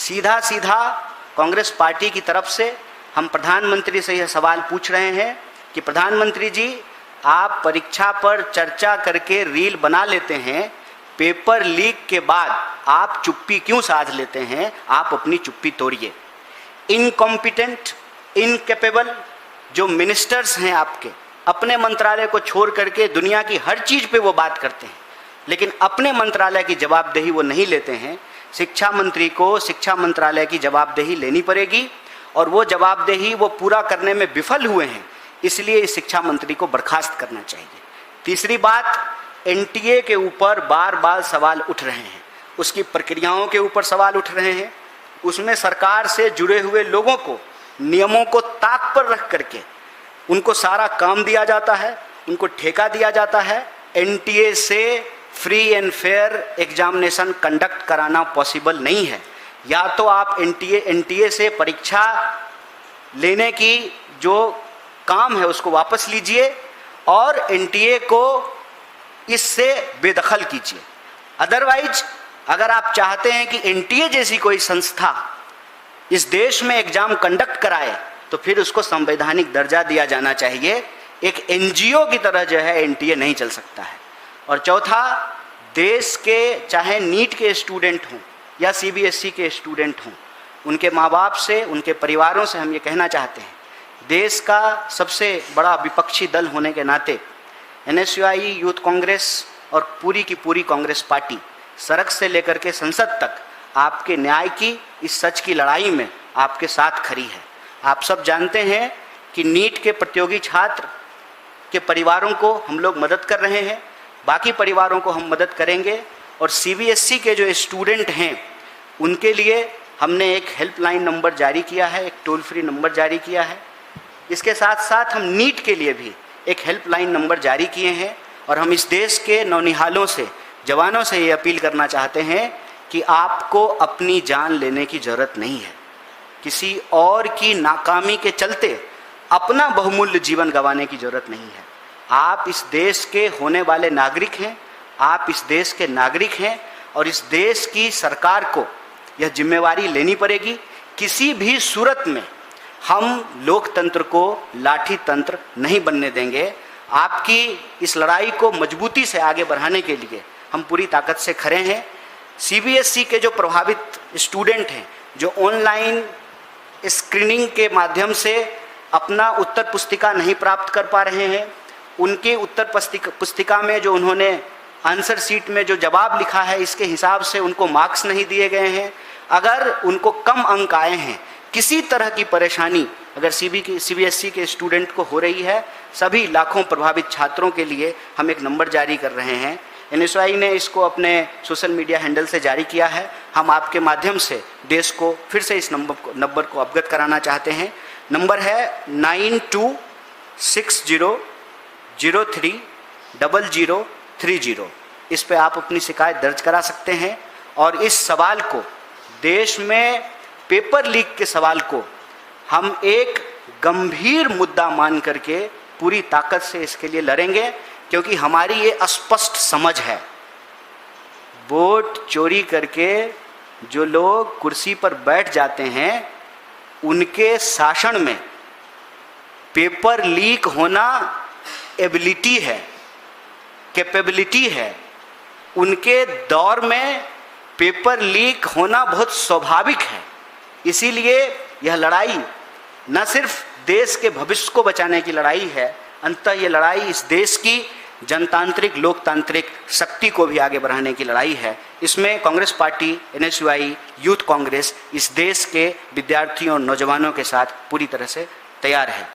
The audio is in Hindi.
सीधा सीधा कांग्रेस पार्टी की तरफ से हम प्रधानमंत्री से यह सवाल पूछ रहे हैं कि प्रधानमंत्री जी, आप परीक्षा पर चर्चा करके रील बना लेते हैं, पेपर लीक के बाद आप चुप्पी क्यों साध लेते हैं? आप अपनी चुप्पी तोड़िए। इनकॉम्पिटेंट, इनकेपेबल जो मिनिस्टर्स हैं आपके, अपने मंत्रालय को छोड़ करके दुनिया की हर चीज़ पे वो बात करते हैं, लेकिन अपने मंत्रालय की जवाबदेही वो नहीं लेते हैं। शिक्षा मंत्री को शिक्षा मंत्रालय की जवाबदेही लेनी पड़ेगी और वो जवाबदेही वो पूरा करने में विफल हुए हैं, इसलिए इस शिक्षा मंत्री को बर्खास्त करना चाहिए। तीसरी बात, एनटीए के ऊपर बार बार सवाल उठ रहे हैं, उसकी प्रक्रियाओं के ऊपर सवाल उठ रहे हैं, उसमें सरकार से जुड़े हुए लोगों को नियमों को ताक पर रख करके उनको सारा काम दिया जाता है, उनको ठेका दिया जाता है। एनटीए से free and fair examination conduct कराना पॉसिबल नहीं है। या तो आप एनटीए से परीक्षा लेने की जो काम है उसको वापस लीजिए और एनटीए को इससे बेदखल कीजिए। अदरवाइज अगर आप चाहते हैं कि एनटीए जैसी कोई संस्था इस देश में एग्जाम कंडक्ट कराए तो फिर उसको संवैधानिक दर्जा दिया जाना चाहिए। एक एनजीओ की तरह जो है एनटीए नहीं चल सकता है। और चौथा, देश के चाहे नीट के स्टूडेंट हों या सीबीएसई के स्टूडेंट हों, उनके माँ बाप से, उनके परिवारों से हम ये कहना चाहते हैं, देश का सबसे बड़ा विपक्षी दल होने के नाते एनएसयूआई, यूथ कांग्रेस और पूरी की पूरी कांग्रेस पार्टी सड़क से लेकर के संसद तक आपके न्याय की, इस सच की लड़ाई में आपके साथ खड़ी है। आप सब जानते हैं कि नीट के प्रतियोगी छात्र के परिवारों को हम लोग मदद कर रहे हैं, बाकी परिवारों को हम मदद करेंगे। और सीबीएसई के जो स्टूडेंट हैं उनके लिए हमने एक हेल्पलाइन नंबर जारी किया है, एक टोल फ्री नंबर जारी किया है। इसके साथ साथ हम नीट के लिए भी एक हेल्पलाइन नंबर जारी किए हैं और हम इस देश के नौनिहालों से, जवानों से ये अपील करना चाहते हैं कि आपको अपनी जान लेने की ज़रूरत नहीं है। किसी और की नाकामी के चलते अपना बहुमूल्य जीवन गंवाने की ज़रूरत नहीं है। आप इस देश के होने वाले नागरिक हैं, आप इस देश के नागरिक हैं और इस देश की सरकार को यह जिम्मेवारी लेनी पड़ेगी। किसी भी सूरत में हम लोकतंत्र को लाठी तंत्र नहीं बनने देंगे। आपकी इस लड़ाई को मजबूती से आगे बढ़ाने के लिए हम पूरी ताकत से खड़े हैं। सीबीएसई के जो प्रभावित स्टूडेंट हैं, जो ऑनलाइन स्क्रीनिंग के माध्यम से अपना उत्तर पुस्तिका नहीं प्राप्त कर पा रहे हैं, उनके उत्तर पुस्तिका में जो उन्होंने आंसर शीट में जो जवाब लिखा है इसके हिसाब से उनको मार्क्स नहीं दिए गए हैं, अगर उनको कम अंक आए हैं, किसी तरह की परेशानी अगर सीबीएसई के स्टूडेंट को हो रही है, सभी लाखों प्रभावित छात्रों के लिए हम एक नंबर जारी कर रहे हैं। एनएसयूआई ने इसको अपने सोशल मीडिया हैंडल से जारी किया है। हम आपके माध्यम से देश को फिर से इस नंबर को अवगत कराना चाहते हैं। नंबर है 9260030030। इस पे आप अपनी शिकायत दर्ज करा सकते हैं और इस सवाल को, देश में पेपर लीक के सवाल को हम एक गंभीर मुद्दा मान करके पूरी ताकत से इसके लिए लड़ेंगे, क्योंकि हमारी ये स्पष्ट समझ है, वोट चोरी करके जो लोग कुर्सी पर बैठ जाते हैं उनके शासन में पेपर लीक होना एबिलिटी है, कैपेबिलिटी है। उनके दौर में पेपर लीक होना बहुत स्वाभाविक है। इसीलिए यह लड़ाई न सिर्फ देश के भविष्य को बचाने की लड़ाई है, अंततः ये लड़ाई इस देश की जनतांत्रिक लोकतांत्रिक शक्ति को भी आगे बढ़ाने की लड़ाई है। इसमें Congress party, NSUI, youth Congress इस देश के विद्यार्थियों और नौजवानों के साथ पूरी तरह से तैयार है।